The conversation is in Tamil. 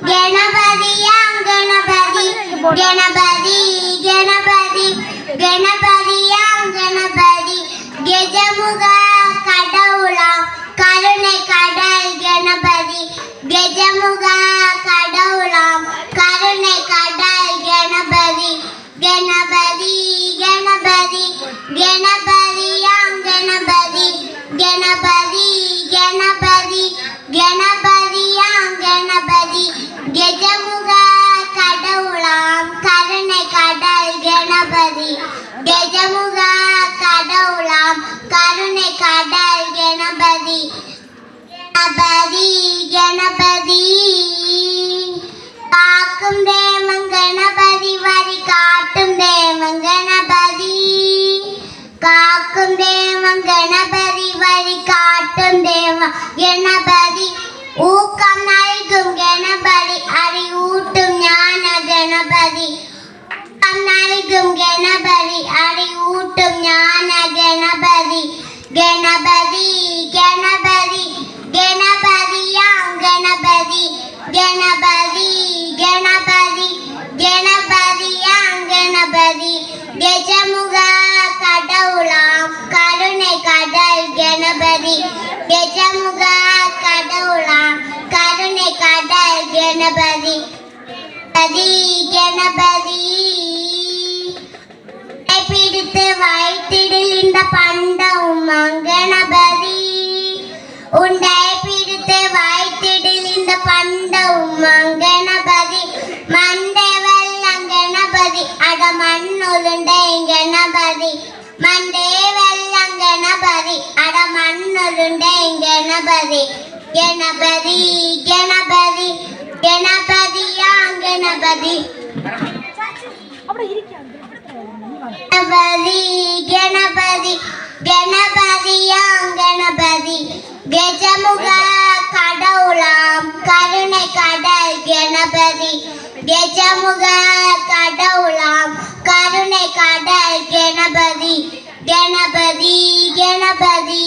கணபதியாம் கணபதி கணபதி கணபதி கணபதியாம் கணபதி கெஜமுக கடவுளாம் கருணை கடல் கணபதி கெஜமுக கடவுளாம் கருணை கடல் கணபதி கணபதி கணபதி கணபதியாம் கணபதி கணபதி கணபதி கணபதியாம் கணபதி கெஜமுக கடவுளாம் கருணை கடல் கணபதி கெஜமுக கடவுளாம் கருணை கடல் கணபதி கணபதி கணபதி காக்கும் தேவன் கணபதி வரி காட்டும் தேவன் கணபதி காக்கும் தேவன் கணபதி வழி காட்டும் தேவன் கணபதி ஊக்கம் நல்கும் கணபதி அறிவூட்டும் ஞான கணபதி ஊக்கம் நல்கும் கணபதி அறிவூட்டும் ஞான கணபதி கணபதி கணபதி கணபதியாம் கணபதி கணபதி கணபதி கணபதியாம் கணபதி கெஜமுக கடவுளாம் கருணை கடல் கணபதி கெஜமுக கடவுளாம் கருணை கடல் கணபதி கணபதி பிடித்து வைத்திடில் இந்த பண்டவும் கணபதி உண்டை பிடித்து வைத்திடில் இந்த பண்டவும் கணபதி மண்டை வெள்ளம் கணபதி அட மண்ணுருண்டை கணபதி மண்டே வெள்ளம் கணபதி அட மண்ணுருண்டை கணபதி கணபதி கணபதி கணபதியாம் கணபதி கணபதி கணபதி கணபதியாம் கணபதி கெஜமுக கடவுளாம் கருணை கடல் கணபதி கெஜமுக கடவுளாம் கருணை கடல் கணபதி கணபதி கணபதி